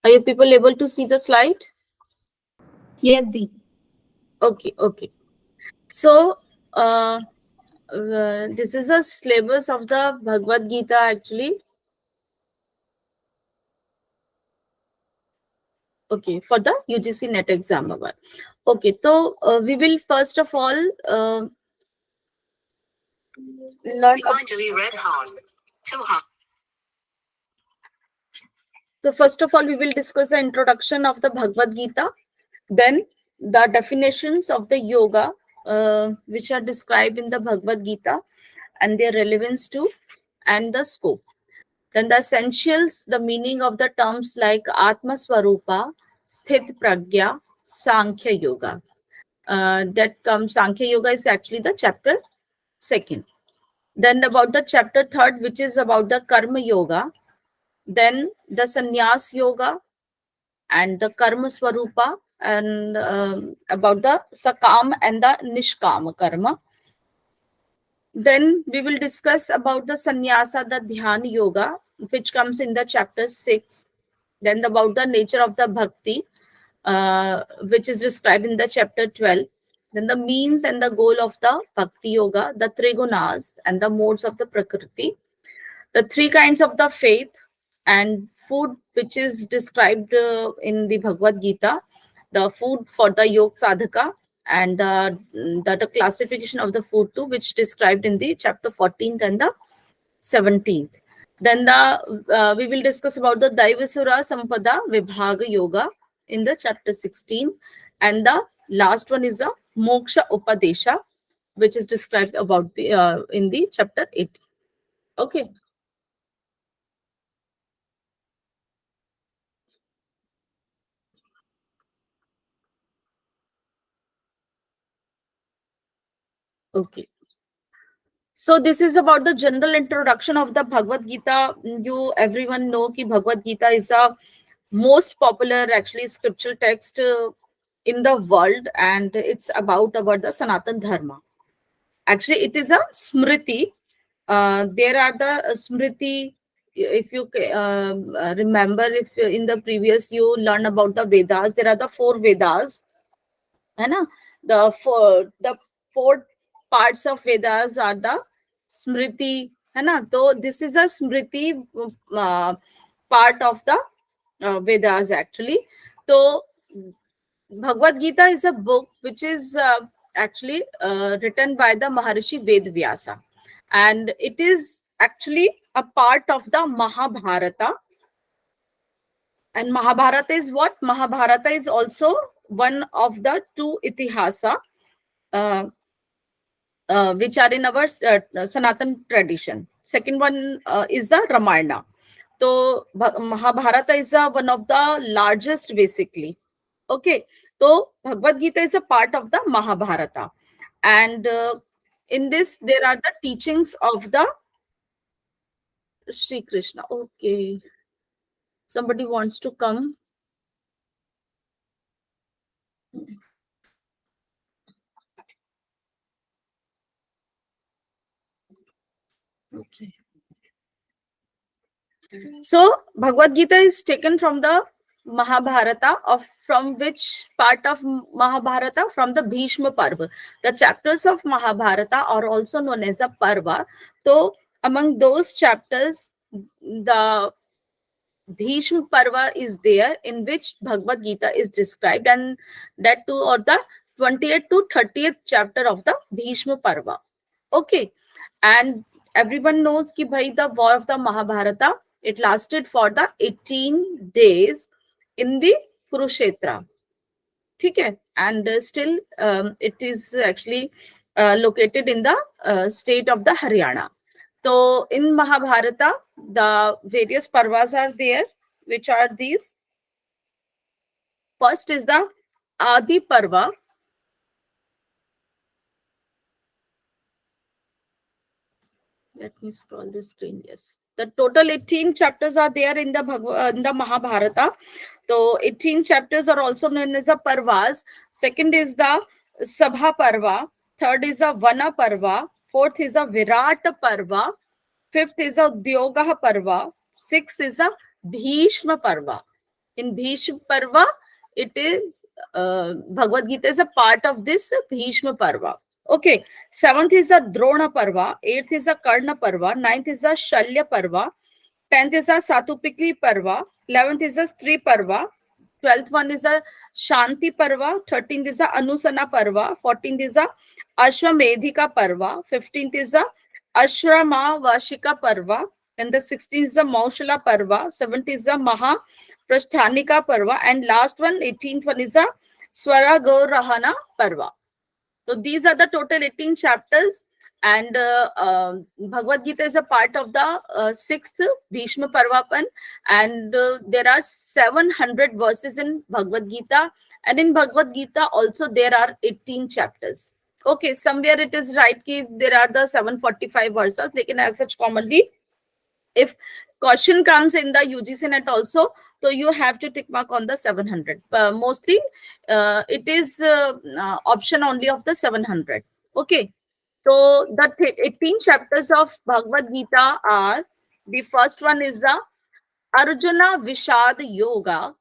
Are you people able to see the slide? Yes, Di. Okay, okay. So, this is a syllabus of the Bhagavad Gita actually. Okay, for the UGC NET exam. Okay, so we will first of all learn. So first of all, we will discuss the introduction of the Bhagavad Gita, then the definitions of the yoga, which are described in the Bhagavad Gita, and their relevance to and the scope. Then the essentials, the meaning of the terms like Atma Swarupa, Sthit Pragya, Sankhya Yoga. That comes, Sankhya Yoga is actually the chapter 2nd. Then about the chapter 3rd, which is about the Karma Yoga. Then the Sannyas Yoga and the Karma Swarupa, and about the Sakam and the Nishkam Karma. Then we will discuss about the Sannyasa, the Dhyana Yoga, which comes in the chapter 6. Then about the nature of the Bhakti, which is described in the chapter 12. Then the means and the goal of the Bhakti Yoga, the Trigunas and the modes of the Prakriti. The 3 kinds of the faith and food, which is described in the Bhagavad Gita. The food for the Yoga Sadhaka, and the classification of the food too, which described in the chapter 14th and the 17th. Then we will discuss about the Daivasura Sampada Vibhaga Yoga in the chapter 16, and the last one is a Moksha Upadesha, which is described about the in the chapter 8. Okay. Okay. So this is about the general introduction of the Bhagavad Gita. You everyone know कि Bhagavad Gita is a most popular actually scriptural text in the world, and it's about the Sanatan Dharma. Actually, it is a Smriti. There are the Smriti. If you remember, if in the previous you learn about the Vedas, there are the 4 Vedas. है ना? The 4 parts of Vedas are the Smriti, है ना? So this is a Smriti part of the Vedas actually. So Bhagavad Gita is a book which is actually written by the Maharishi Ved Vyasa, and it is actually a part of the Mahabharata. And Mahabharata is what? Mahabharata is also one of the 2 itihasa uh, which are in our Sanatan tradition. Second one is the Ramayana. So Mahabharata is one of the largest basically. Okay. So Bhagavad Gita is a part of the Mahabharata. And in this, there are the teachings of the Sri Krishna. Okay. Somebody wants to come. Okay. So Bhagavad Gita is taken from the Mahabharata, from which part of Mahabharata? From the Bhishma Parva. The chapters of Mahabharata are also known as a Parva. So among those chapters, the Bhishma Parva is there, in which Bhagavad Gita is described, and that too, or the 20th to 30th chapter of the Bhishma Parva. Okay. And everyone knows कि भाई the war of the Mahabharata, it lasted for the 18 days in the Kurukshetra. ठीक है? And still it is actually located in the state of the Haryana. So in Mahabharata, the various parvas are there, which are these. First is the Adi Parva. Let me scroll the screen. Yes, the total 18 chapters are there in the Mahabharata. So 18 chapters are also known as the Parvas. Second is the Sabha Parva. Third is the Vana Parva. Fourth is the Virat Parva. Fifth is the Udyoga Parva. Sixth is the Bhishma Parva. In Bhishma Parva, it is Bhagavad Gita is a part of this Bhishma Parva. Okay, seventh is the Drona Parva, eighth is the Karna Parva, ninth is the Shalya Parva, 10th is the Satupikri Parva, 11th is the Stri Parva, 12th one is the Shanti Parva, 13th is the Anusana Parva, 14th is the Ashwamedhika Parva, 15th is the Ashrama Vashika Parva, and the 16th is the Maushala Parva, 17th is the Maha Prashthanika Parva, and last one, 18th one is the Swara Gaurahana Parva. So these are the total 18 chapters, and Bhagavad Gita is a part of the sixth Bhishma Parvapan, and there are 700 verses in Bhagavad Gita, and in Bhagavad Gita also there are 18 chapters. Okay, somewhere it is right ki there are the 745 verses, lekin as such commonly, if question comes in the UGC NET also, so you have to tick mark on the 700. Mostly it is option only of the 700. Okay, so the 18 chapters of Bhagavad Gita are, the first one is the Arjuna Vishad Yoga,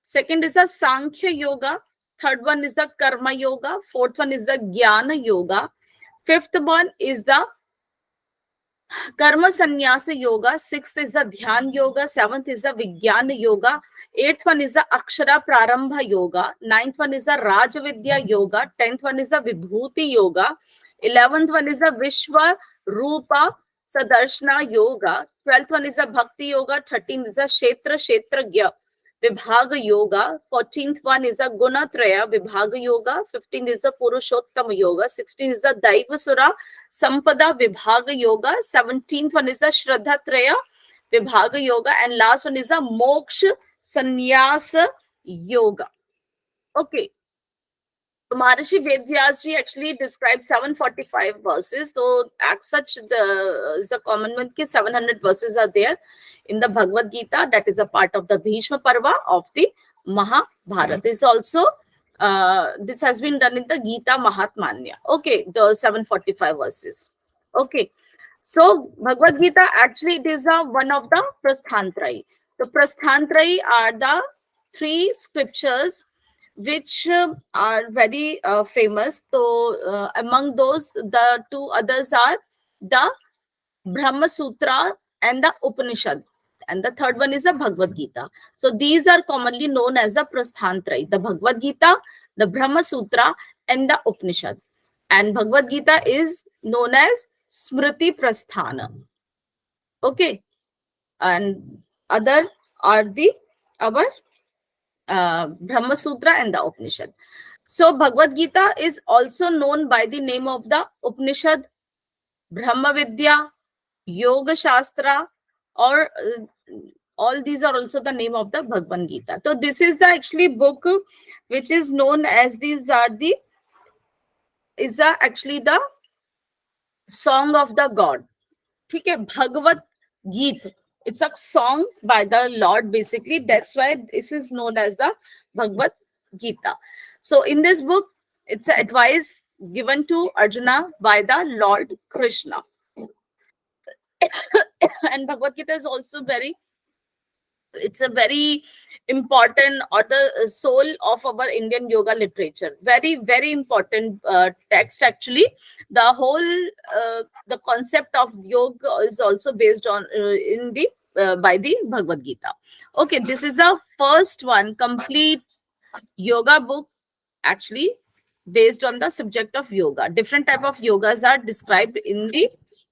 second is the Sankhya Yoga, third one is the Karma Yoga, fourth one is the Jnana Yoga, fifth one is the Karma Sannyasa Yoga, sixth is the Dhyan Yoga, seventh is the Vijnana Yoga, eighth one is the Akshara Prarambha Yoga, ninth one is the Rajavidya Yoga, 10th one is the Vibhuti Yoga, 11th one is the Vishwa Rupa Sadarshana Yoga, 12th one is the Bhakti Yoga, 13th is the Kshetragya Vibhaga Yoga, 14th one is the Gunatraya Vibhaga Yoga, 15th is the Purushottama Yoga, 16th is the Daivasura Sampada Vibhaga Yoga, 17th one is the Shraddhatraya Vibhaga Yoga, and last one is the Moksha Sannyasa Yoga. Okay. So Maharishi Vedvyas ji actually described 745 verses. So as such, the is a common one ki 700 verses are there in the Bhagavad Gita. That is a part of the Bhishma Parva of the Mahabharata. This also this has been done in the Gita Mahatmanya. Okay, the 745 verses. Okay, so Bhagavad Gita actually it is one of the Prasthantrayi. The Prasthantrayi are the three scriptures which are very famous. So among those, the two others are the Brahma Sutra and the Upanishad, and the third one is the Bhagavad Gita. So these are commonly known as the Prasthantrayi: the Bhagavad Gita, the Brahma Sutra, and the Upanishad. And Bhagavad Gita is known as Smriti Prasthana. Okay, and other are the our Brahma Sutra and the Upanishad. So Bhagavad Gita is also known by the name of the Upanishad, Brahma Vidya, Yoga Shastra, or all these are also the name of the Bhagavad Gita. So this is the actually book which is known as actually the song of the God. Okay, Bhagavad Gita. It's a song by the Lord, basically. That's why this is known as the Bhagavad Gita. So in this book, it's an advice given to Arjuna by the Lord Krishna. And Bhagavad Gita is also it's a very important, or the soul of our Indian yoga literature. Very, very important text actually. The whole the concept of yoga is also based on by the Bhagavad Gita. Okay, this is the first one complete yoga book actually based on the subject of yoga. Different type of yogas are described in the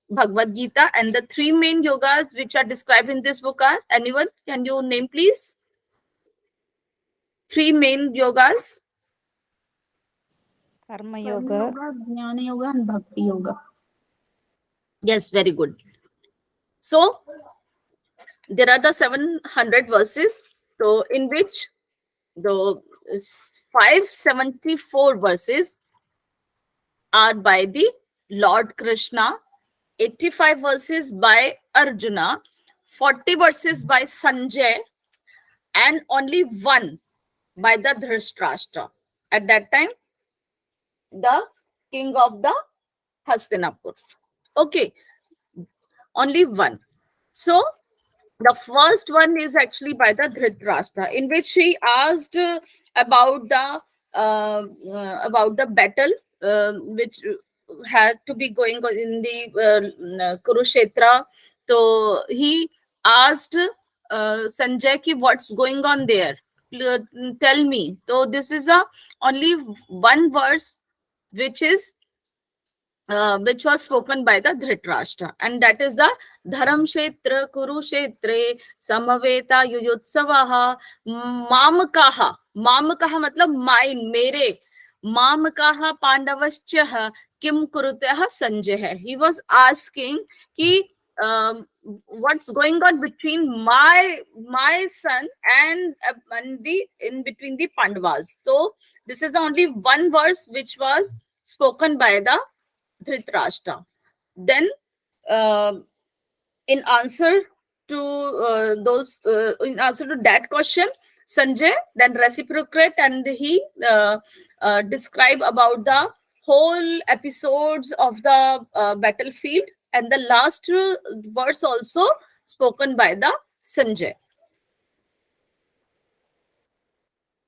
Bhagavad Gita, and the three main yogas which are described in this book are, anyone can you name please? Three main yogas. Karma Karma Yoga. Yoga, Jnana Yoga, and Bhakti Yoga. Yes, very good. So there are the 700 verses, so in which the 574 verses are by the Lord Krishna, 85 verses by Arjuna, 40 verses by Sanjay, and only one by the Dhritarashtra. At that time, the king of the Hastinapur. Okay, only one. So the first one is actually by the Dhritarashtra, in which he asked about the battle which had to be going on in the Kurukshetra. So he asked Sanjay ki what's going on there. Tell me. So this is a only one verse which was spoken by the Dhritarashtra, and that is the Dharam Kshetra Kurukshetre Samaveta Yuyutsavaha Mamakaha. Mamakaha matlab mine, mere. Mamakaha Pandavaschaha Kim Kurutyaha Sanjay. He was asking ki what's going on between my son and the in between the Pandavas. So this is only one verse which was spoken by the Dhritarashtra. Then, in answer to in answer to that question, Sanjay then reciprocate, and he describe about the whole episodes of the battlefield, and the last verse also spoken by the Sanjay.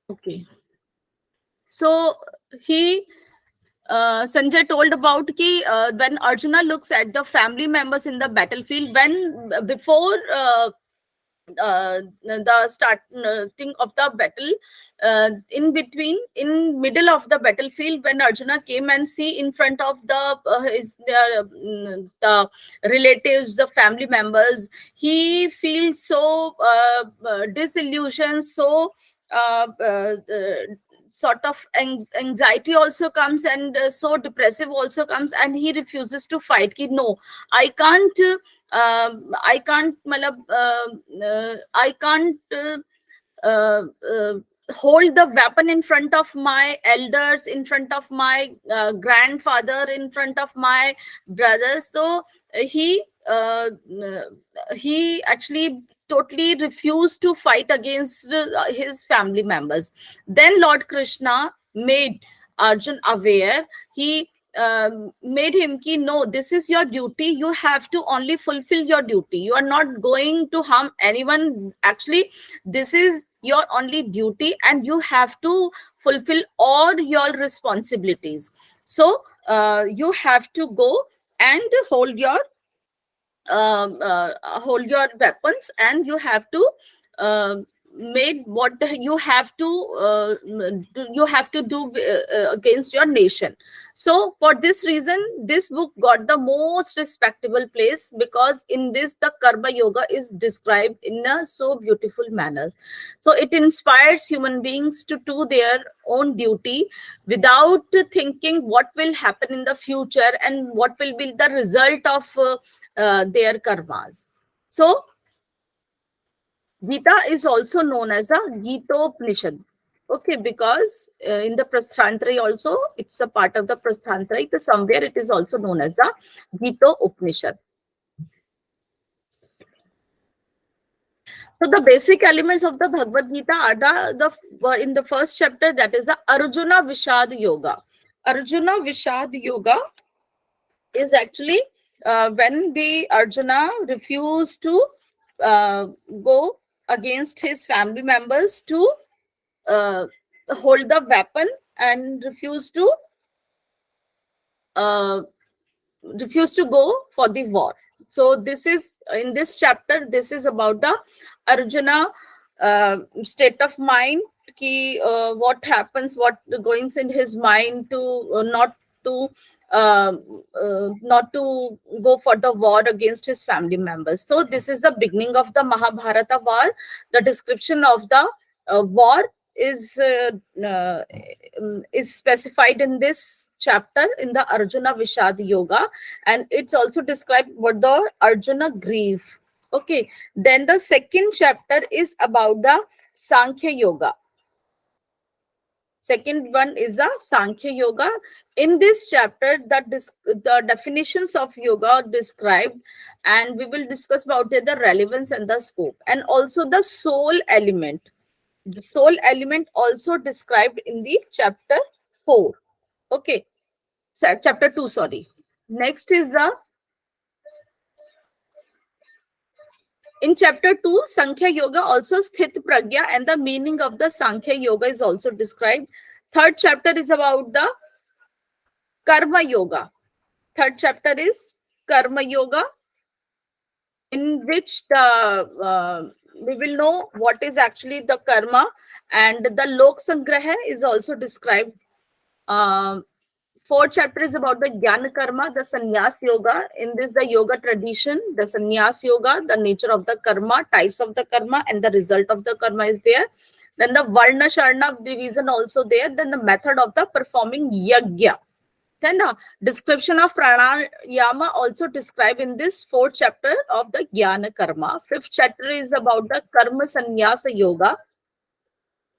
Okay. So he Sanjay told about ki when Arjuna looks at the family members in the battlefield, when before the starting of the battle, in middle of the battlefield, when Arjuna came and see in front of the relatives, the family members, he feels so disillusioned, so uh, uh, uh, sort of anxiety also comes, and so depressive also comes, and he refuses to fight. Ki no, I can't I can't malab, I can't hold the weapon in front of my elders, in front of my grandfather, in front of my brothers. So he actually totally refused to fight against his family members. Then Lord Krishna made Arjun aware. He made him ki no, this is your duty, you have to only fulfill your duty, you are not going to harm anyone. Actually, this is your only duty, and you have to fulfill all your responsibilities. So you have to go and hold your weapons, and you have to made what you have to do against your nation. So for this reason, this book got the most respectable place, because in this the karma yoga is described in a so beautiful manner. So it inspires human beings to do their own duty without thinking what will happen in the future and what will be the result of their karmas. So Gita is also known as a Gitopanishad. Okay, because in the Prasthantraya also, it's a part of the Prasthantraya. So somewhere it is also known as a Gita Upanishad. So the basic elements of the Bhagavad Gita are the in the first chapter, that is the Arjuna Vishad Yoga. Arjuna Vishad Yoga is actually when the Arjuna refused to go against his family members to hold the weapon, and uh, refused to go for the war. So this is in this chapter, this is about the Arjuna state of mind, ki what happens, what goes in his mind to to uh, not to go for the war against his family members. So this is the beginning of the Mahabharata war. The description of the war is specified in this chapter in the Arjuna Vishad Yoga, and it's also described what the Arjuna grief. Okay, then the second chapter is about the Sankhya Yoga. Second one is the Sankhya Yoga. In this chapter, the definitions of yoga are described, and we will discuss about it, the relevance and the scope, and also the soul element. The soul element also described in the chapter 4. Okay, so, chapter 2, sorry. Next is the, in chapter 2, Sankhya Yoga, also Sthit Pragya, and the meaning of the Sankhya Yoga is also described. Third chapter is about the Karma Yoga. Third chapter is Karma Yoga, in which we will know what is actually the karma, and the Lok Sangraha is also described. Fourth chapter is about the Jnana Karma, the Sannyas Yoga. In this, the yoga tradition, the Sannyas Yoga, the nature of the karma, types of the karma, and the result of the karma is there. Then the Varna Sharna division also there. Then the method of the performing Yajna. Then the description of pranayama also described in this fourth chapter of the Jnana Karma. Fifth chapter is about the Karma Sannyasa Yoga.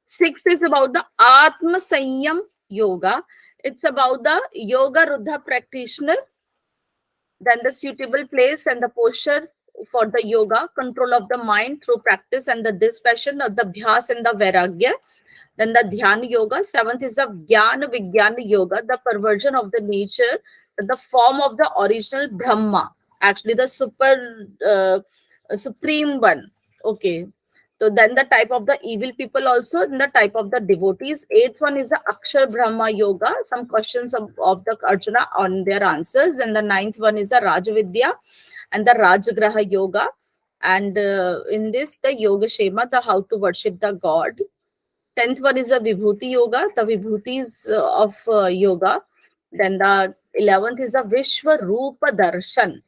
Sixth is about the Atma Sanyam Yoga. It's about the Yoga Ruddha practitioner. Then the suitable place and the posture for the yoga, control of the mind through practice, and the dispassion of the Bhyas and the Vairagya. Then the Dhyana Yoga. Seventh is the Jnana Vijnana Yoga, the perversion of the nature, the form of the original Brahma, actually the supreme one. Okay. So then the type of the evil people also, and the type of the devotees. Eighth one is the Akshar Brahma Yoga, some questions of the Arjuna on their answers. And the ninth one is the Rajavidya and the Rajgraha Yoga. And in this, the Yoga Shema, the how to worship the God. 10th one is a Vibhuti Yoga, the Vibhutis of yoga. Then the 11th is a Vishwa Rupa Darshan,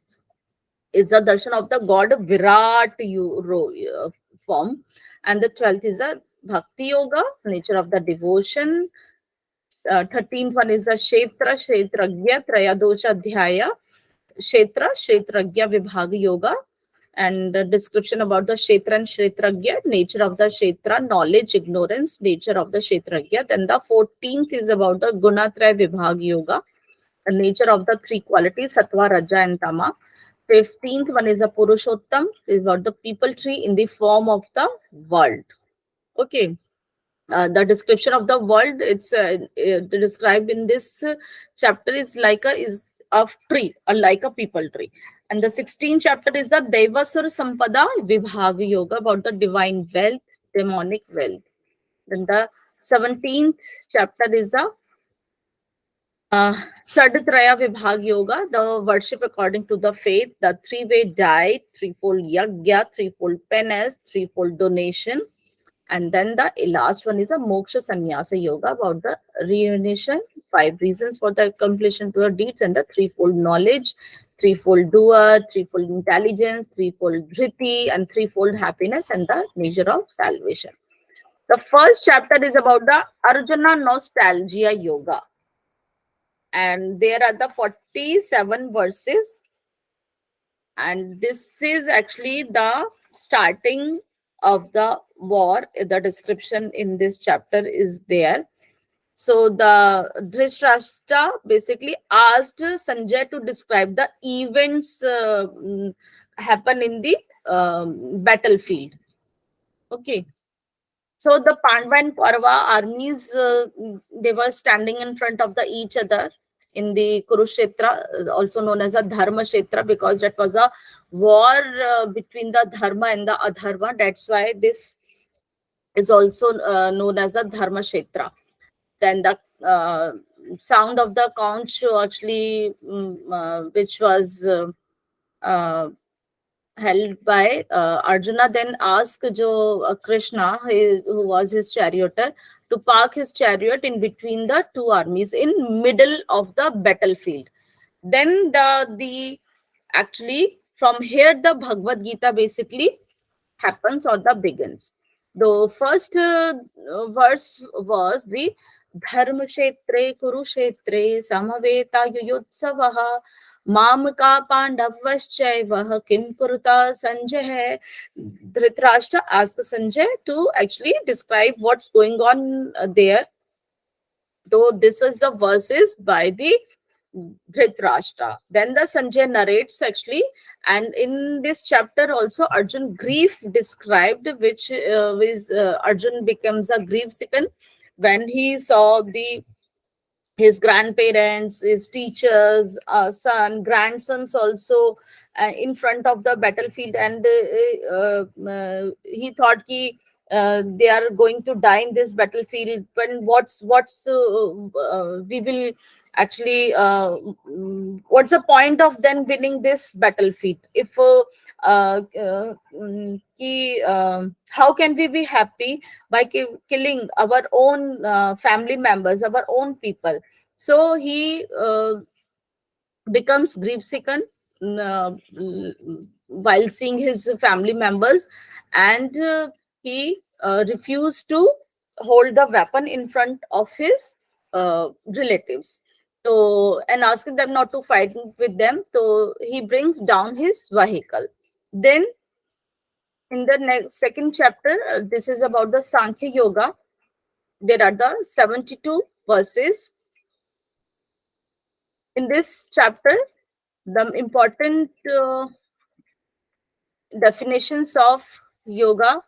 is a darshan of the God Virat form. And the 12th is a Bhakti Yoga, nature of the devotion. 13th one is a Kshetra Kshetragya Trayadosha Dhyaya, Kshetra Kshetragya Vibhaga Yoga. And the description about the Kshetra and Kshetragya, nature of the Kshetra, knowledge, ignorance, nature of the Kshetragya. Then the 14th is about the Gunatraya Vibhaga Yoga, the nature of the three qualities, Sattva, Raja, and Tama. 15th one is a Purushottam, is about the people tree in the form of the world. Okay. The description of the world, it's described in this chapter is like a of tree, or like a people tree. And the 16th chapter is the Devasura Sampada Vibhaga Yoga, about the divine wealth, demonic wealth. Then the 17th chapter is the Shadatraya Vibhag Yoga, the worship according to the faith, the three-way diet, threefold yagya, threefold penance, threefold donation. And then the last one is a Moksha Sannyasa Yoga, about the reunition, 5 reasons for the completion to the deeds, and the threefold knowledge, threefold doer, threefold intelligence, threefold dhriti, and threefold happiness, and the nature of salvation. The first chapter is about the Arjuna Nostalgia Yoga. And there are the 47 verses. And this is actually the starting of the war. The description in this chapter is there. So the Dhritarashtra basically asked Sanjay to describe the events happen in the battlefield. Okay. So the Pandava and Kaurava armies, they were standing in front of each other in the Kurukshetra, also known as a Dharma Kshetra, because that was a war between the Dharma and the Adharma. That's why this is also known as a Dharma Kshetra. Then the sound of the conch actually, which was held by Arjuna, then asked Krishna, who was his charioteer, to park his chariot in between the two armies in middle of the battlefield. Then the actually from here the Bhagavad Gita basically happens or the begins. The first verse was the Dharma Kshetre Kurukshetre Samaveta Yuyutsavaha Mamaka Pandavvaschaivaha Kim Kuruta Sanjay. Dhritarashtra asked Sanjay to actually describe what's going on there. So this is the verses by the Dhritarashtra. Then the Sanjay narrates actually, and in this chapter also Arjun grief described, which is Arjun becomes a grief stricken when he saw the his grandparents, his teachers, son, grandsons also in front of the battlefield, and he thought they are going to die in this battlefield. When we will actually what's the point of then winning this battlefield if how can we be happy by killing our own family members, our own people? So he becomes grief stricken while seeing his family members, and he refused to hold the weapon in front of his relatives. So, and asking them not to fight with them. So he brings down his vehicle. Then in the next second chapter, this is about the Sankhya Yoga. There are the 72 verses. In this chapter, the important definitions of yoga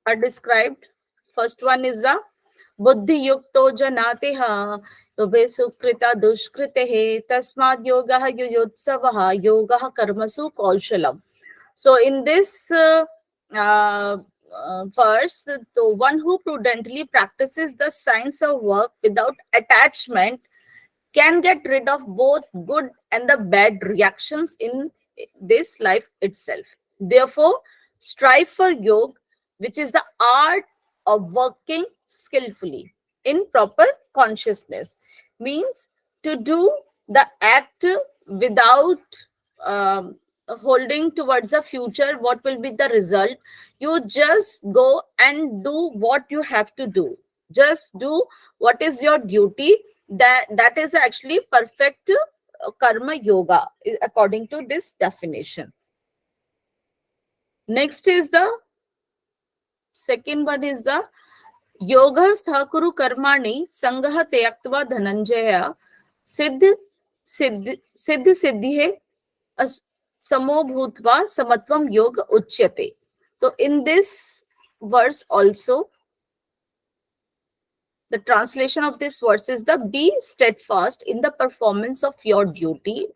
are described. First one is the buddhi yukto janateha ube sukrita dushkritehe tasmad yogaha yuyutsavaha yogaha karmasu kaushalam. So in this verse, the one who prudently practices the science of work without attachment can get rid of both good and the bad reactions in this life itself. Therefore, strive for yoga, which is the art of working skillfully in proper consciousness. Means to do the act without holding towards the future, what will be the result. You just go and do what you have to do. Just do what is your duty. That is actually perfect karma yoga according to this definition. Next is the second one is the yoga sthakuru karmani sangha tyaktva dhananjaya siddh siddhi samo bhutva samatvam yoga uchyate. So in this verse also, the translation of this verse is the be steadfast in the performance of your duty,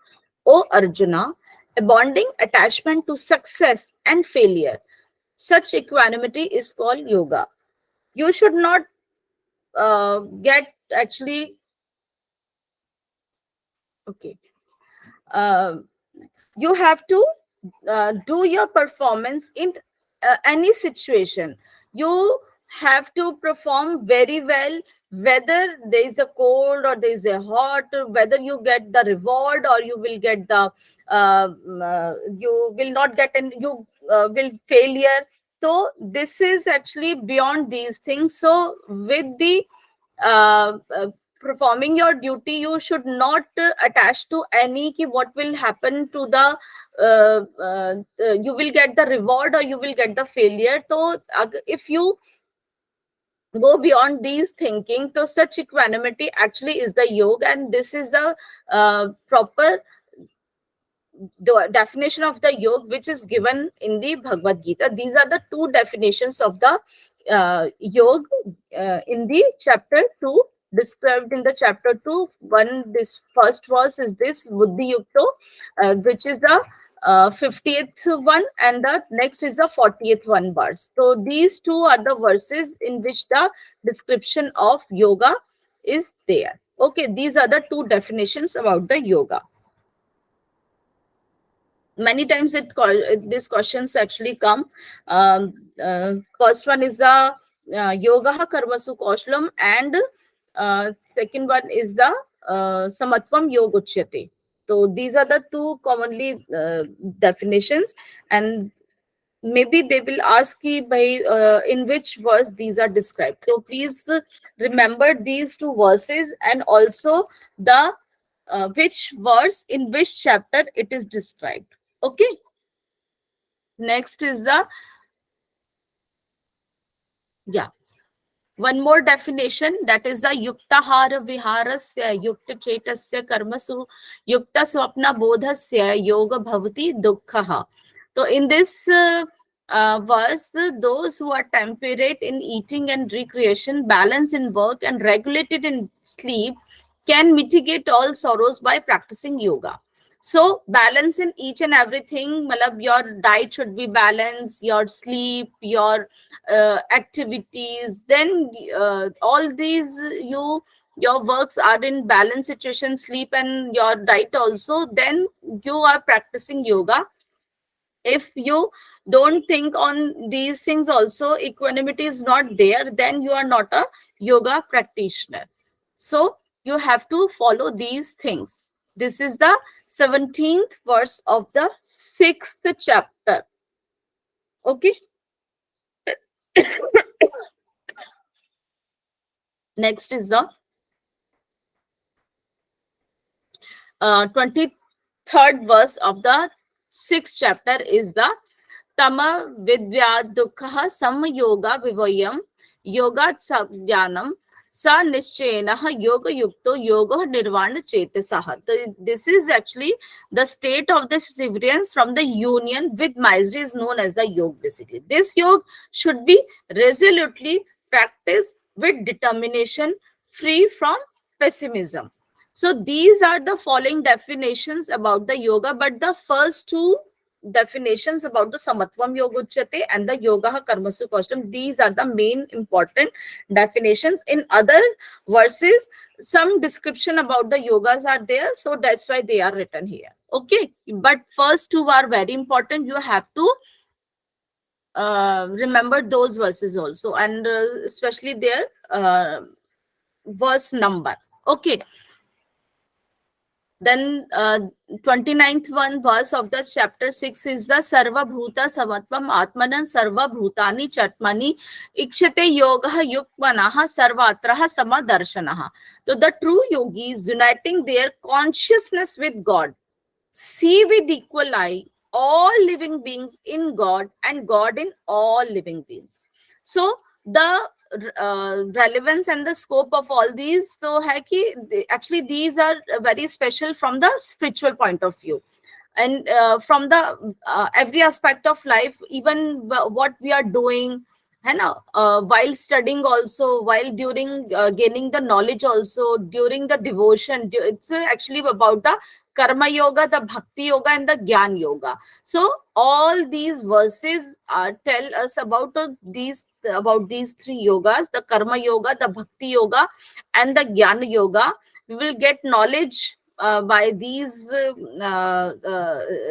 O Arjuna, abandoning attachment to success and failure. Such equanimity is called yoga. You should not get actually okay. You have to do your performance in any situation. You have to perform very well, whether there is a cold or there is a hot, whether you get the reward or you will get the you will not get, and you will failure. So this is actually beyond these things. So with the performing your duty, you should not attach to any ki what will happen to the you will get the reward or you will get the failure. So if you go beyond these thinking, so such equanimity actually is the yoga, and this is the proper the definition of the yoga which is given in the Bhagavad Gita. These are the two definitions of the yoga in the chapter 2, described in the chapter 2. One, this first verse is this buddhi yukto, which is the 50th one, and the next is the 40th one verse. So these two are the verses in which the description of yoga is there. Okay, these are the two definitions about the yoga. Many times these questions actually come. First one is the yoga karmasu kaushalam, and second one is the samatvam yoga uchyate. So these are the two commonly definitions, and maybe they will ask you by in which verse these are described. So please remember these two verses, and also the which verse in which chapter it is described. Okay. Next is the One more definition, that is the yuktahara viharasya yukta chetasya karmasu yukta swapna bodhasya yoga bhavati dukkha. So in this verse, those who are temperate in eating and recreation, balance in work, and regulated in sleep can mitigate all sorrows by practicing yoga. So balance in each and everything, malab, your diet should be balanced, your sleep, your activities, then all these your works are in balance situation, sleep and your diet also, then you are practicing yoga. If you don't think on these things also, equanimity is not there, then you are not a yoga practitioner. So you have to follow these things. This is the 17th verse of the 6th chapter. Okay. Next is the 23rd verse of the 6th chapter is the Tama Vidya Dukha Sam Yoga Vivayam Yoga Jnanam Sa Nischena Yoga Yukto Yoga Nirvana Chetasaha. This is actually the state of the severance from the union with misery is known as the yoga basically. This yoga should be resolutely practiced with determination, free from pessimism. So these are the following definitions about the yoga, but the first two definitions about the samatvam yoga uchyate and the yoga karmasu kaustam, these are the main important definitions. In other verses, some description about the yogas are there, so that's why they are written here. Okay, but first two are very important. You have to remember those verses also, and especially their verse number. Okay. Then 29th one verse of the chapter 6 is the Sarva Bhuta Samatvam Atmanan Sarva Bhutani Chatmani Ikshate Yoga Yukmanaha Sarvatraha Samadarshanaha. So the true yogis uniting their consciousness with God, see with equal eye all living beings in God and God in all living beings. So the relevance and the scope of all these, so hai ki, actually these are very special from the spiritual point of view, and from the every aspect of life, even what we are doing, है ना, while studying also, while during gaining the knowledge also, during the devotion, it's actually about the karma yoga, the bhakti yoga, and the gyan yoga. So all these verses tell us about these three yogas: the karma yoga, the bhakti yoga, and the gyan yoga. We will get knowledge by these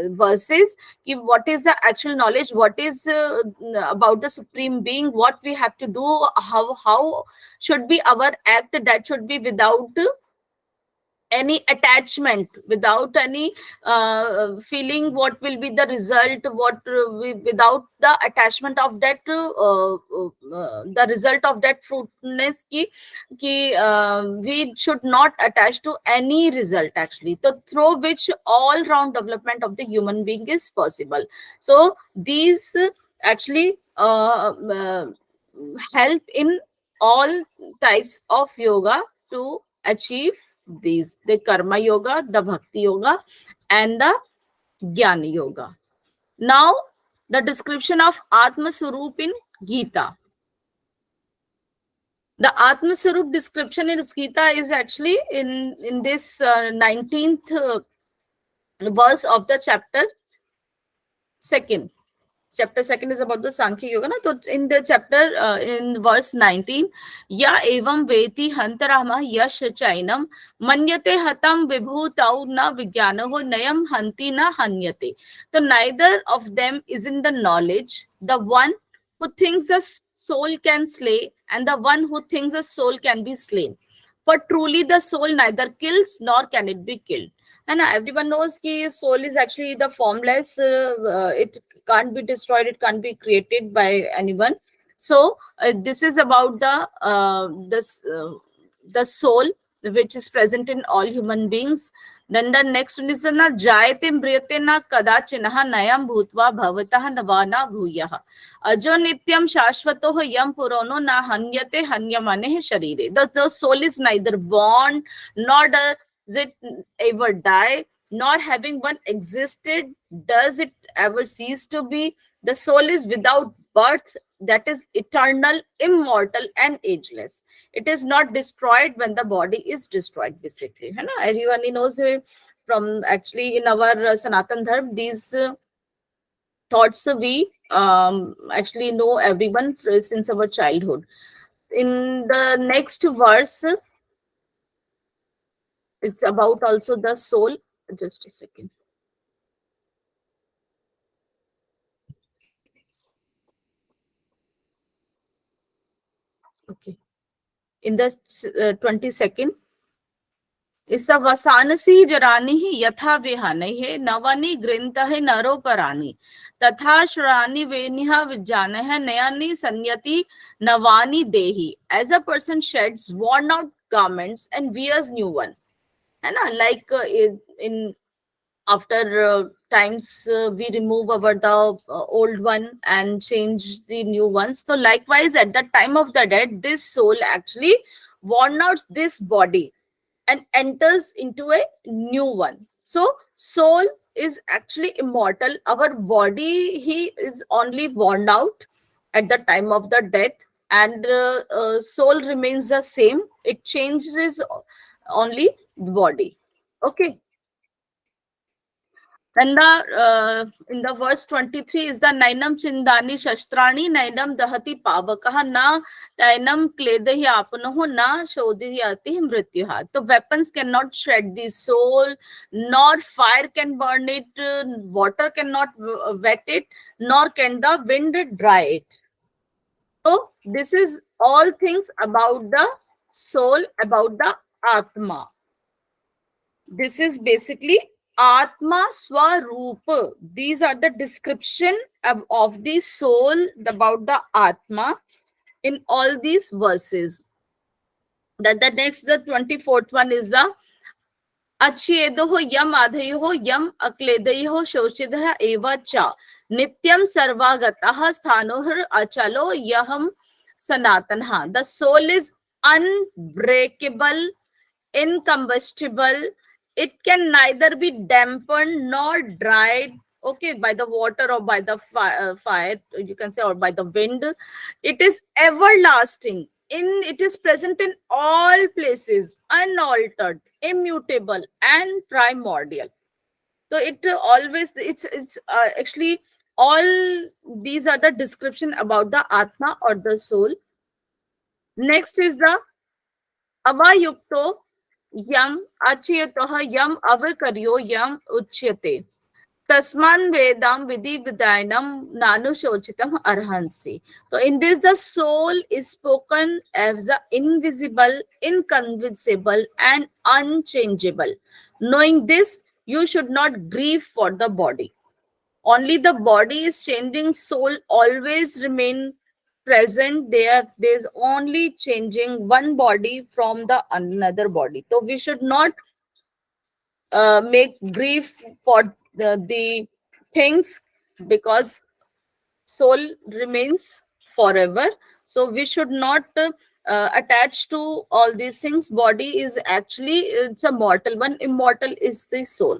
verses. What is the actual knowledge? What is about the supreme being? What we have to do? How should be our act? That should be without any attachment, without any feeling what will be the result, without the attachment of that the result of that fruitfulness, we should not attach to any result actually, so through which all round development of the human being is possible. So these actually help in all types of yoga to achieve these: the karma yoga, the bhakti yoga, and the jnana yoga. Now the description of Atma Swarup in Gita. The Atma Swarup description in Gita is actually in this 19th verse of the chapter 2nd. Chapter 2nd is about the Sankhya Yoga. Na? So in the chapter, in verse 19, Ya evam veti hantarama yash chainam manyate hatam vibhutau na vigyanaho nayam hanti na hanyate. So neither of them is in the knowledge. The one who thinks a soul can slay and the one who thinks a soul can be slain. For truly the soul neither kills nor can it be killed. And everyone knows that soul is actually the formless. It can't be destroyed. It can't be created by anyone. So this is about the soul, which is present in all human beings. Then the next one is na jayate mriyate na kadachinaha nayam bhutva bhavatah navana bhuyah ajo nityam shashvatoh yam purono na hanyate hanyamaneh sharire. The soul is neither born nor does it ever die, nor having one existed does it ever cease to be. The soul is without birth, that is eternal, immortal, and ageless. It is not destroyed when the body is destroyed, basically. है ना? Everyone knows from actually in our Sanatan Dharma, these thoughts we actually know everyone since our childhood. In the next verse, it's about also the soul. Just a second. Okay. In the 22nd, इस वसानसी जरानी ही यथा विहानि है नवनी ग्रंथ है नरो परानी तथा श्रानी वेनिहा विज्ञान है नयानी संयति नवानी देही. As a person sheds worn out garments and wears new one, है ना, like in after times we remove our the old one and change the new ones. So likewise at the time of the death, this soul actually worn out this body and enters into a new one. So soul is actually immortal. Our body he is only worn out at the time of the death, and soul remains the same. It changes only the body. Okay. And in the verse 23 is the Nainam Chindani Shastrani Nainam Dahati Pavakaha Na Nainam Kledahi Apanaho Na Shodhi Ati Mrityuha. The weapons cannot shed the soul, nor fire can burn it, water cannot wet it, nor can the wind dry it. So this is all things about the soul, about the Atma. This is basically Atma Swarupa. These are the description of the soul, about the Atma in all these verses. Then the next, the 24th one is the Achyedoho yam adhayoho yam akledayoho shoshidhara eva cha nityam sarvagataha sthanohar achalo yaham sanatanha. The soul is unbreakable, incombustible. It can neither be dampened nor dried, okay, by the water or by the fire, you can say, or by the wind. It is everlasting. It is present in all places, unaltered, immutable, and primordial. So it always it's actually all these are the description about the Atma or the soul. Next is the Avayukto yam achiyatoha yam avakaryo yam uchyate. Tasman vedam vidhi vidayanam nanu shochitam arhansi. So in this, the soul is spoken as the invisible, inconceivable, and unchangeable. Knowing this, you should not grieve for the body. Only the body is changing, soul always remain present. There's only changing one body from the another body. So we should not make grief for the things, because soul remains forever. So we should not attach to all these things. Body is actually, it's a mortal one, immortal is the soul.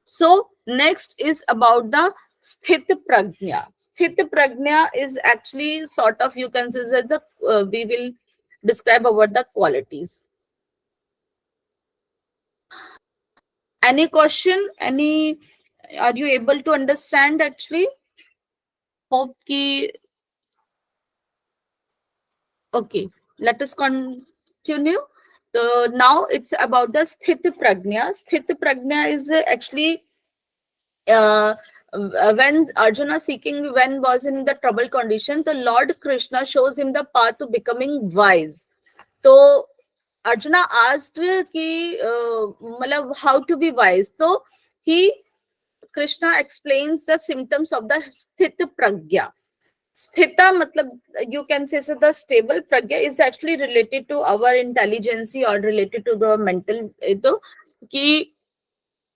So next is about the sthit prajna. Sthit prajna is actually sort of, you can say that we will describe about the qualities. Any question? Any? Are you able to understand actually? Hope ki. Okay, let us continue. So now it's about the sthit prajna. Sthit prajna is actually when Arjuna was in the trouble condition, the Lord Krishna shows him the path to becoming wise. So Arjuna asked ki, how to be wise. So Krishna explains the symptoms of the sthit pragya. Sthita matlab, you can say, so the stable pragya is actually related to our intelligence or related to the mental to ki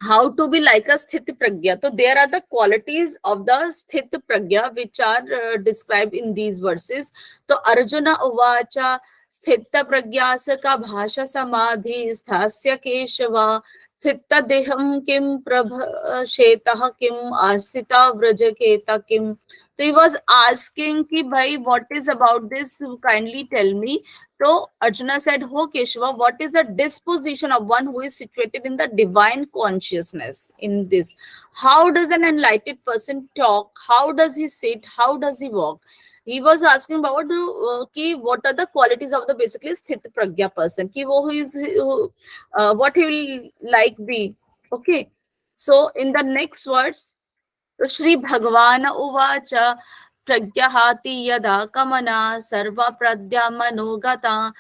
how to be like a sthit pragya. So there are the qualities of the sthit pragya which are described in these verses. So Arjuna uvacha sthit pragyasa ka bhasha samadhi sthasya keshava sthita deham kim prabhashetah kim asita vrajeketa kim. So he was asking ki bhai, what is about this, kindly tell me. So Arjuna said, "Ho Keshava, what is the disposition of one who is situated in the divine consciousness in this? How does an enlightened person talk? How does he sit? How does he walk?" He was asking about ki what are the qualities of the basically sthit pragya person? Ki wo who is what he will like be. Okay. So in the next words, Shri भगवान उवाच प्रज्ञहाति यदा कमना सर्व प्रज्ञा मनोगता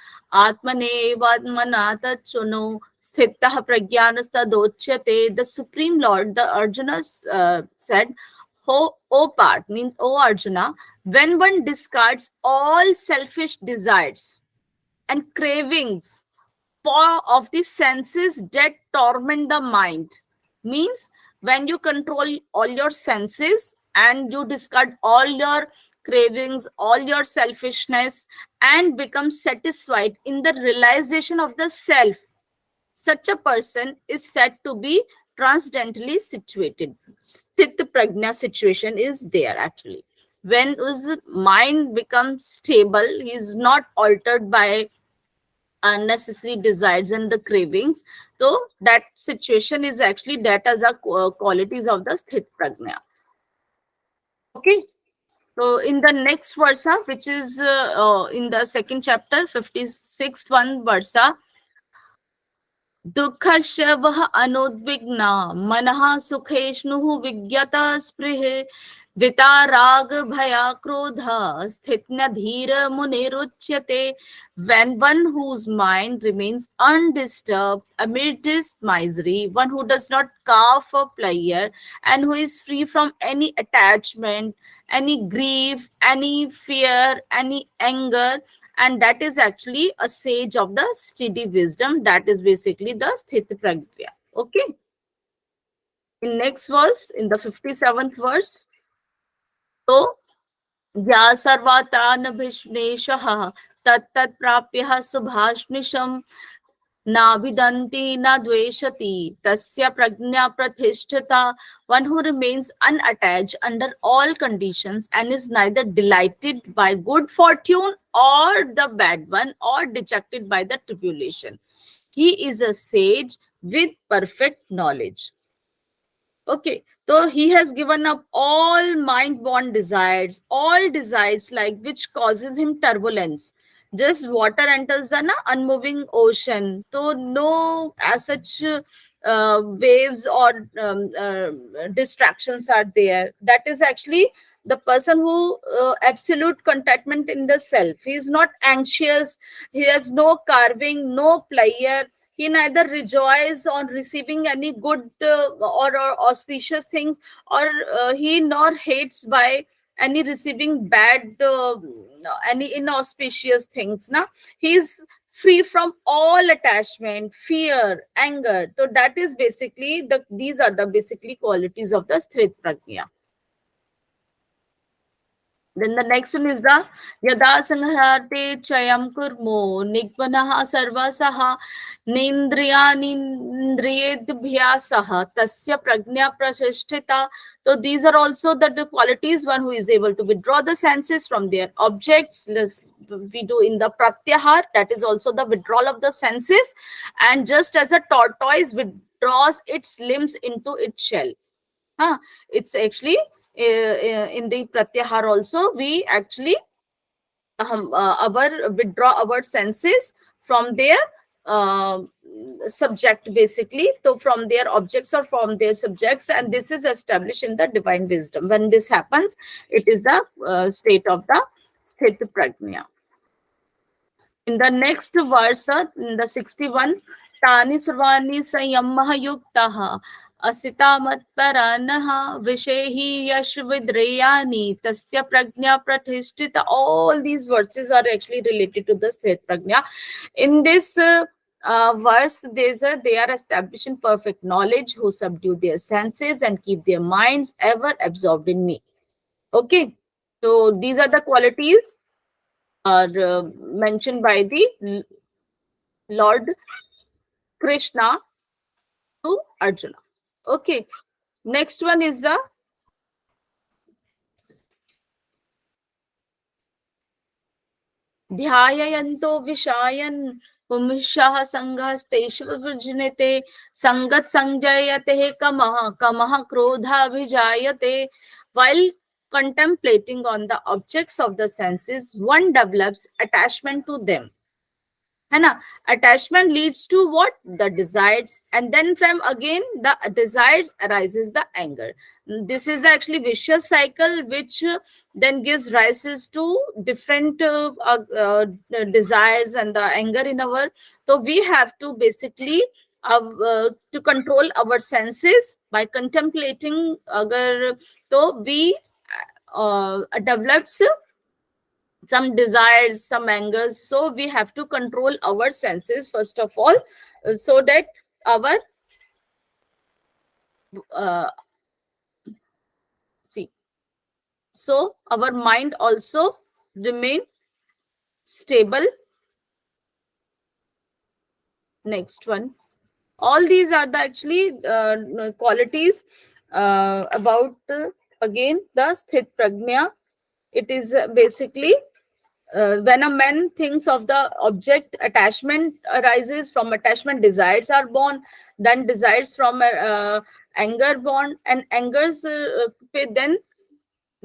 आत्मनेवात्मना तच्छृणु स्थितः प्रज्ञानस्तदोच्यते. The Supreme Lord, the Arjuna said, O part, means O Arjuna, when one discards all selfish desires and cravings of the senses that torment the mind, means when you control all your senses and you discard all your cravings, all your selfishness, and become satisfied in the realization of the self, such a person is said to be transcendently situated. Sthit prajna situation is there actually. When his mind becomes stable, he is not altered by unnecessary desires and the cravings. So that situation is actually that as a qualities of the sthit prajna. Okay. So in the next versa, which is in the second chapter, 56th one versa, दुःखस्य वः अनुद्विग्ना मनः सुखेष्णुः विज्ञत स्पृहे विताराग भया क्रोध स्थितधीर मुनिरुच्यते. When one whose mind remains undisturbed amid this misery, one who does not carve for pleasure and who is free from any attachment, any grief, any fear, any anger, and that is actually a sage of the steady wisdom. That is basically the sthit pragya. Okay. In next verse, in the 57th verse, so या सर्वातान भीष्मेशः तत्तत् प्राप्य सुभाष्निशम् नाभिदन्ति न द्वेषति tasya prajna pratishtita. One who remains unattached under all conditions and is neither delighted by good fortune or the bad one or dejected by the tribulation. He is a sage with perfect knowledge. Okay, so he has given up all mind-born desires, all desires like which causes him turbulence. Just water enters the unmoving ocean. So no as such waves or distractions are there. That is actually the person who absolute contentment in the self. He is not anxious. He has no carving, no pleasure. He neither rejoices on receiving any good or auspicious things, or he nor hates by any receiving bad, any inauspicious things. Na? He is free from all attachment, fear, anger. So that is basically these are the basically qualities of the sthit prajna. Then the next one is the yada sangharte chayam kurmo nigvanaha sarvasaha nindriyanindriyedbhyasaha tasya prajna prashishtita. So these are also the qualities, one who is able to withdraw the senses from their objects. We do in the pratyahar, that is also the withdrawal of the senses, and just as a tortoise withdraws its limbs into its shell. It's actually in the pratyahar also we actually withdraw our senses from their subject basically, so from their objects or from their subjects, and this is established in the divine wisdom. When this happens, it is a state of the sthit prajna. In the next verse, in the 61, Tani Sarvani Sayamah Yuktaha Asita मत्परानः विषेहि यशविद्रेयानि tasya prajna pratishtita. All these verses are actually related to the sthit prajna. In this verse, they are establishing perfect knowledge, who subdue their senses and keep their minds ever absorbed in me. Okay, so these are the qualities are mentioned by the Lord Krishna to Arjuna. Okay, next one is the ध्यायन्तो विषायन् पुंसः संगस्तेषु विजृते संगत संजयते kamah krodhabhijayate. While contemplating on the objects of the senses, one develops attachment to them. है ना? Attachment leads to what? The desires, and then from again the desires arises the anger. This is actually vicious cycle which then gives rises to different desires and the anger in our. So we have to basically to control our senses by contemplating. अगर तो we develops some desires, some angers. So we have to control our senses first of all, so that our so our mind also remain stable. Next one. All these are the actually qualities about again the sthit prajna. It is basically when a man thinks of the object, attachment arises. From attachment, desires are born. Then desires from anger born, and angers then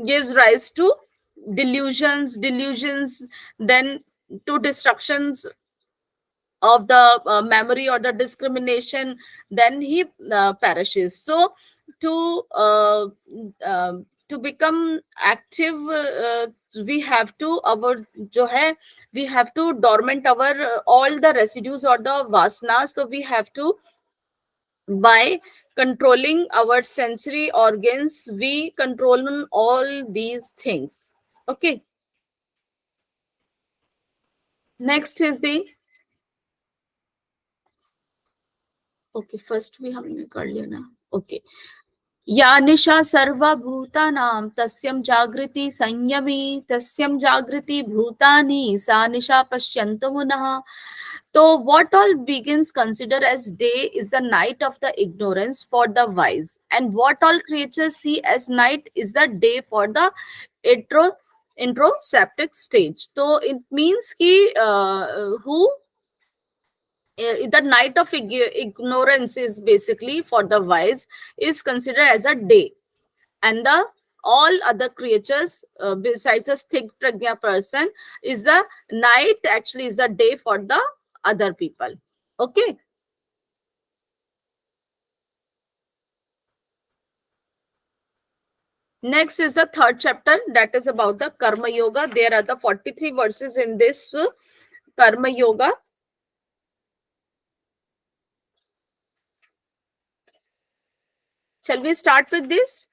gives rise to delusions. Delusions then to destructions of the memory or the discrimination. Then he perishes. So to to become active, we have to our जो है we have to dormant our all the residues or the vasanas. So we have to, by controlling our sensory organs, we control all these things. Okay, next is the okay, first we हमने कर लिया ना. Okay, या निशा सर्वभूतानां तस्यं जागृति संयमी तस्यं जागृति भूतानि सा निशा पश्यन्तु मुनः. So what all begins consider as day is the night of the ignorance for the wise, and what all creatures see as night is the day for the introspective stage. So it means ki who the night of ignorance is basically for the wise is considered as a day, and the all other creatures besides a sthit prajna person is the night actually is the day for the other people. Okay, next is the third chapter, that is about the karma yoga. There are the 43 verses in this karma yoga. Shall we start with this?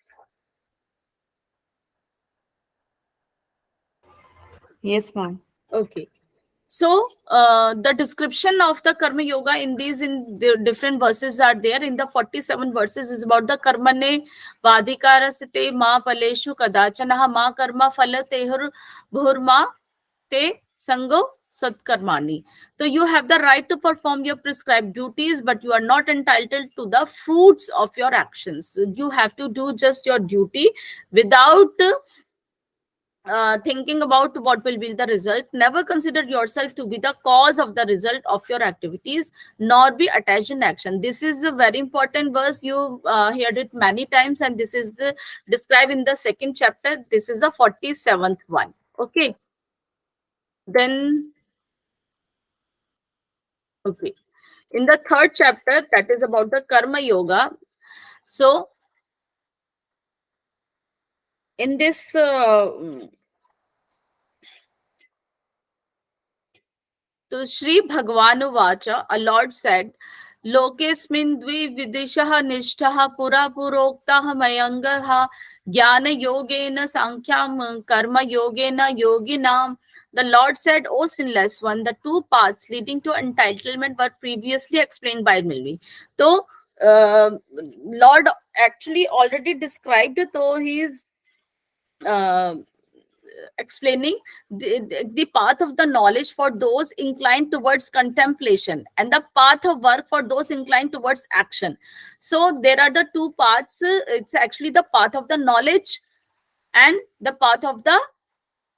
Yes, ma'am. Okay. So the description of the karma yoga in these in the different verses are there. In the 47 verses is about the karmane vadikarasite ma paleshu kadachanaha ma karma falatehur bhurma te sango satkarmani. So you have the right to perform your prescribed duties, but you are not entitled to the fruits of your actions. You have to do just your duty without thinking about what will be the result. Never consider yourself to be the cause of the result of your activities, nor be attached in action. This is a very important verse. You heard it many times, and this is the described in the second chapter. This is the 47th one. Okay. Then, okay. In the third chapter, that is about the karma yoga. So, in this So Sri Bhagavan Vacha, a Lord said, लोकेस्मिन् द्विविदिशः निष्ठः पुरा पुरोक्तः मयङ्गः ज्ञानयोगेन सांख्यं कर्मयोगेन योगिनाम्. The Lord said, O sinless one, the two paths leading to entitlement were previously explained by me. So, Lord actually already described, so he is uh, explaining the path of the knowledge for those inclined towards contemplation and the path of work for those inclined towards action. So there are the two paths. It's actually the path of the knowledge and the path of the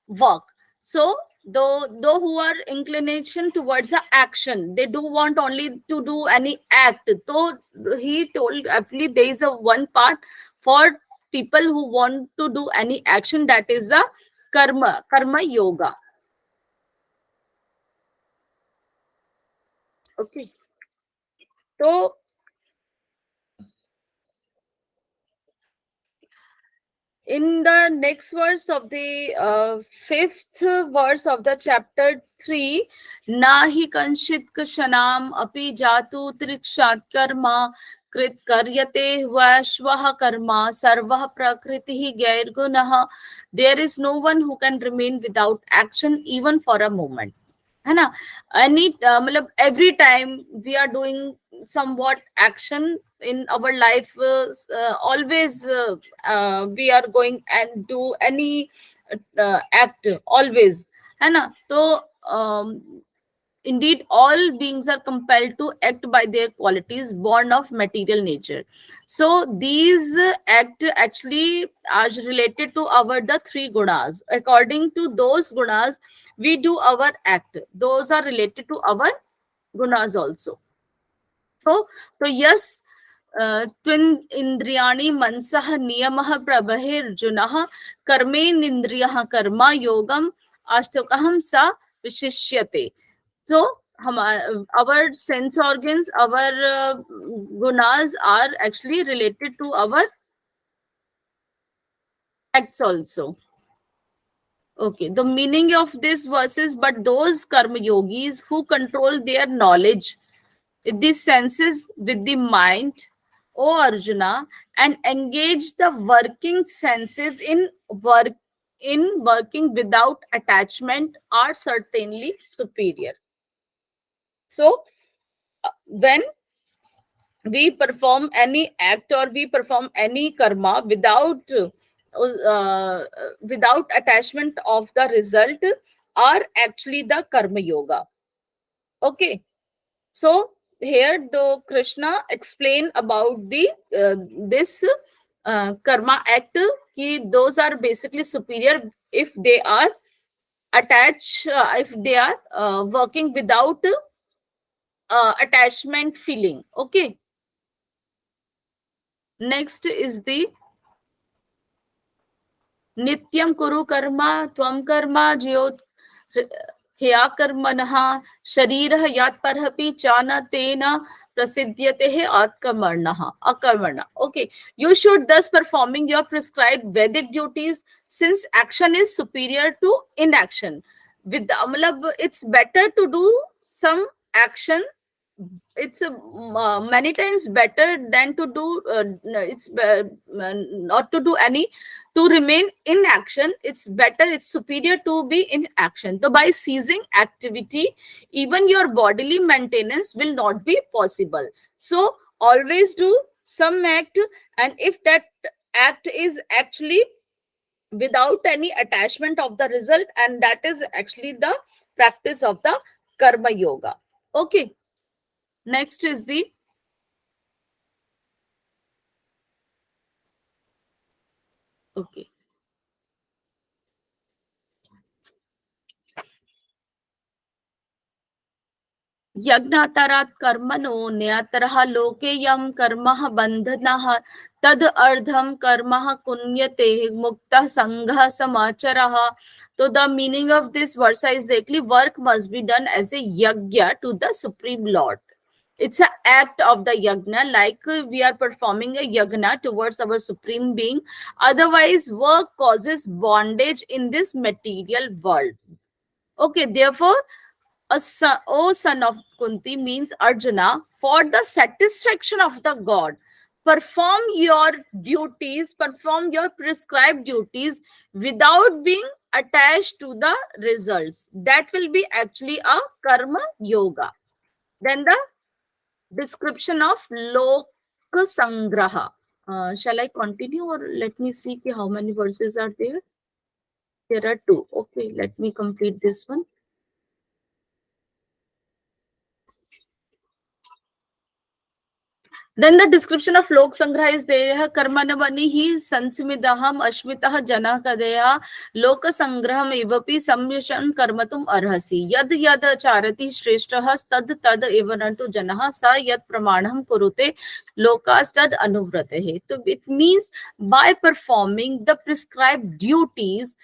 work. So though who are inclination towards the action, they do want only to do any act. So he told actually there is a one path for people who want to do any action, that is the karma yoga. Okay, so in the next verse of the fifth verse of the chapter 3, nahi kanshit kshanam api jatu trikshat karma krit karyate vashvah karma sarvah prakritihi gair gunah. There is no one who can remain without action even for a moment. है ना. Any मतलब every time we are doing somewhat action in our life, always we are going and do any act always, है ना. तो indeed all beings are compelled to act by their qualities born of material nature. So these act actually are related to our the three gunas. According to those gunas we do our act, those are related to our gunas also. So yes, twin indriyani mansah niyamah prabhirjunah karmenindriyah karma yogam ashtakaham sa vishishyate. So our sense organs, our gunas are actually related to our acts also. Okay, the meaning of this verse is, but those karma yogis who control their knowledge, the senses with the mind, O Arjuna, and engage the working senses in working without attachment, are certainly superior. So when we perform any act or we perform any karma without attachment of the result, are actually the karma yoga. Okay, so here the Krishna explain about the this karma act, ki those are basically superior if they are attached, if they are working without attachment feeling. Okay, next is the नित्यं कुरु कर्म त्वं कर्म ज्योत् ह्या कर्मणः शरीरः यात्परहपि चान तेन प्रसिद्ध्यते आत्कर्मणः अकर्मणः. Okay, you should thus performing your prescribed Vedic duties, since action is superior to inaction. With मतलब it's better to do some action. It's many times better than to do it's not to do any, to remain in action. It's better, it's superior to be in action. So by ceasing activity, even your bodily maintenance will not be possible. So always do some act, and if that act is actually without any attachment of the result, and that is actually the practice of the karma yoga. Okay, next is the okay. यज्ञातरात् कर्मणो न्यतरः लोके यं कर्मः बन्धनः तद् अर्धं कर्मः कुन्यते मुक्तः संघः समाचरः. So the meaning of this verse is exactly work must be done as a yajna to the Supreme Lord. It's an act of the yajna, like we are performing a yajna towards our Supreme Being. Otherwise, work causes bondage in this material world. Okay, therefore, O son of Kunti, means Arjuna, for the satisfaction of the god, perform your duties, perform your prescribed duties without being attached to the results. That will be actually a karma yoga. Then the description of lok sangraha. Shall I continue, or let me see how many verses are there? There are two. Okay, let me complete this one. Then the description of Lok Sangraha is there. Karmanavani hi sansimidaham ashmitah jana kadeya Lok Sangraham evapi samyashan karmatum arhasi. Yad yad charati shrestah tad tad evanantu janaha sa yad pramanam kurute lokastad anuvrate. So it means by performing the prescribed duties,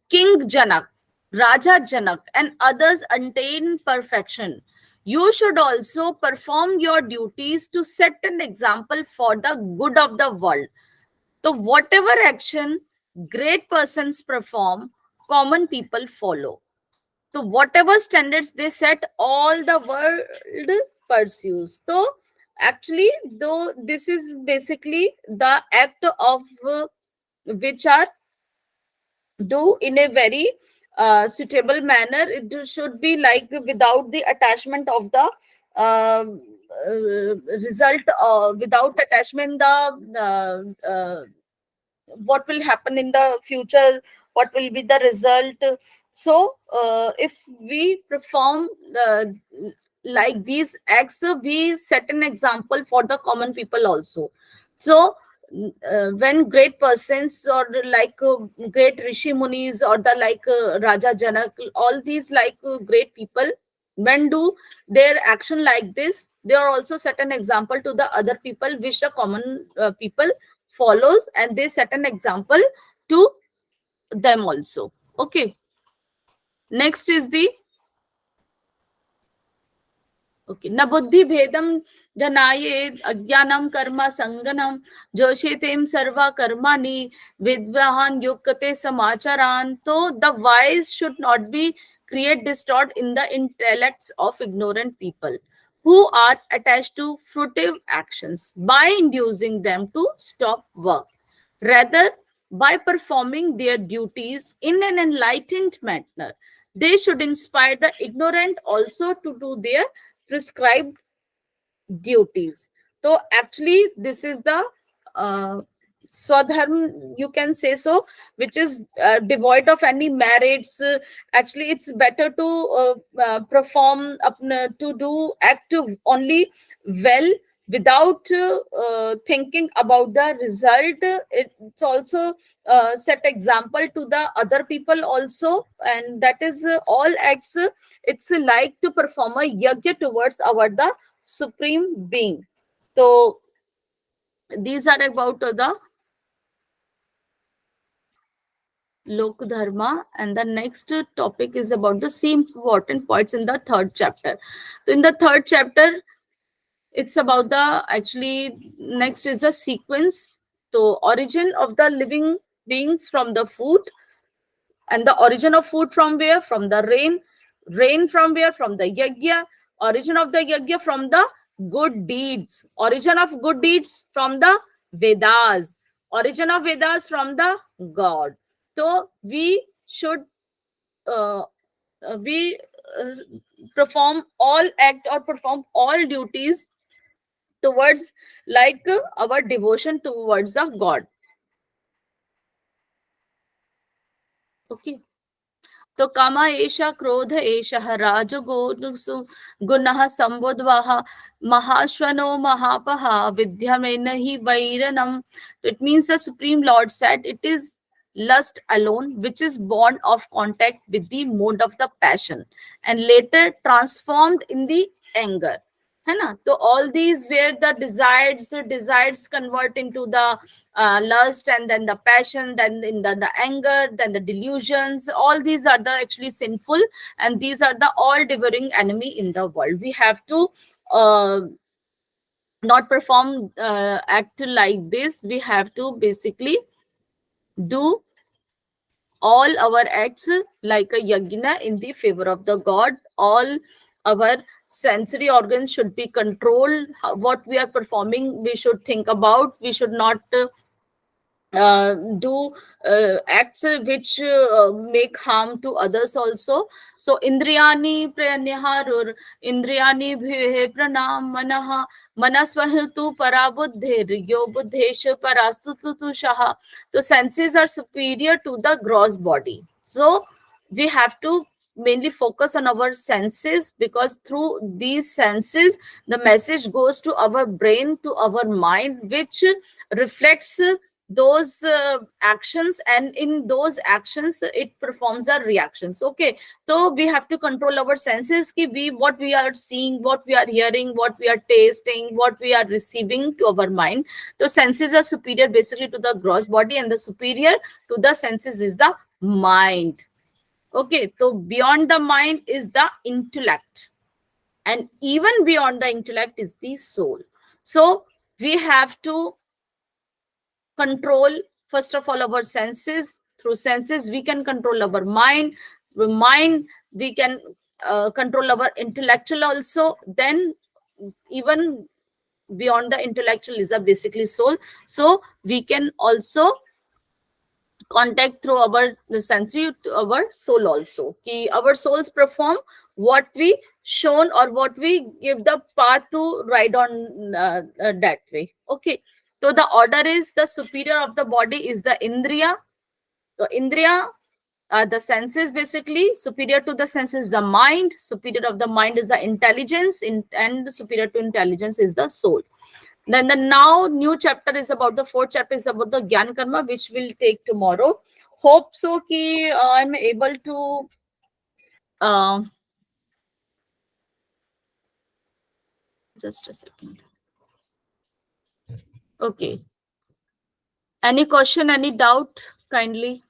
King Janak, Raja Janak, and others attain perfection. You should also perform your duties to set an example for the good of the world. So, whatever action great persons perform, common people follow. So, whatever standards they set, all the world pursues. So, actually, though this is basically the act of which are do in a very suitable manner. It should be like without the attachment of the result, without attachment the what will happen in the future, what will be the result. So if we perform like these acts, we set an example for the common people also. So when great persons, or like great rishi munis, or the like Raja Janak, all these like great people, when do their action like this, they are also set an example to the other people, which the common people follows, and they set an example to them also. Okay, next is the न बुद्धि भेदम जनाये अज्ञानम कर्म संगनम जोशेतेम सर्वा कर्माणि विद्वान युक्ते समाचारान. So the wise should not be create distort in the intellects of ignorant people who are attached to fruitive actions by inducing them to stop work. Rather, by performing their duties in an enlightened manner, they should inspire the ignorant also to do their prescribed duties. So actually this is the swadharm, you can say so, which is devoid of any merits. Actually it's better to perform to do act only well without thinking about the result. It's also set example to the other people also, and that is all acts. It's like to perform a yajna towards our the supreme being. So these are about the Lok Dharma, and the next topic is about the same important points in the third chapter. So in the third chapter, it's about the actually next is the sequence. So origin of the living beings from the food, and the origin of food from where? From the rain. Rain from where? From the yajna. Origin of the yajna from the good deeds. Origin of good deeds from the Vedas. Origin of Vedas from the God. So we should we perform all act or perform all duties towards like our devotion towards the God. Okay. तो कामा एषा क्रोध एषः राजगो गुणः संबुद्वः महाश्वनो महापः विद्यमेन हि वैरनम. It means the Supreme Lord said it is lust alone which is born of contact with the mode of the passion and later transformed in the anger. है ना? तो all these where the desires convert into the lust, and then the passion, then in the anger, then the delusions. All these are the actually sinful, and these are the all devouring enemy in the world. We have to not perform act like this. We have to basically do all our acts like a yajna in the favor of the God. All our sensory organs should be controlled. What we are performing, we should think about. We should not do acts which make harm to others also. So indriyani praniharur indriyani bhe pranam manah manasvahitu parabuddhir yo buddhesh parastutu shaha. The senses are superior to the gross body, so we have to mainly focus on our senses, because through these senses the message goes to our brain, to our mind, which reflects those actions, and in those actions it performs the reactions. Okay, so we have to control our senses ki we, what we are seeing, what we are hearing, what we are tasting, what we are receiving to our mind. So senses are superior basically to the gross body, and the superior to the senses is the mind. Okay, so beyond the mind is the intellect, and even beyond the intellect is the soul. So we have to control, first of all, our senses. Through senses we can control our mind. With mind we can control our intellectual also. Then even beyond the intellectual is a basically soul, so we can also contact through our the sensory to our soul also. Ki our souls perform what we shown, or what we give the path to ride on that way. Okay, so the order is, the superior of the body is the indriya. So indriya, the senses basically. Superior to the senses the mind. Superior of the mind is the intelligence, and superior to intelligence is the soul. Then the now new chapter is about, the fourth chapter is about the Gyan Karma, which we'll take tomorrow. Hope so ki I'm able to just a second. Okay. Any question, any doubt? Kindly.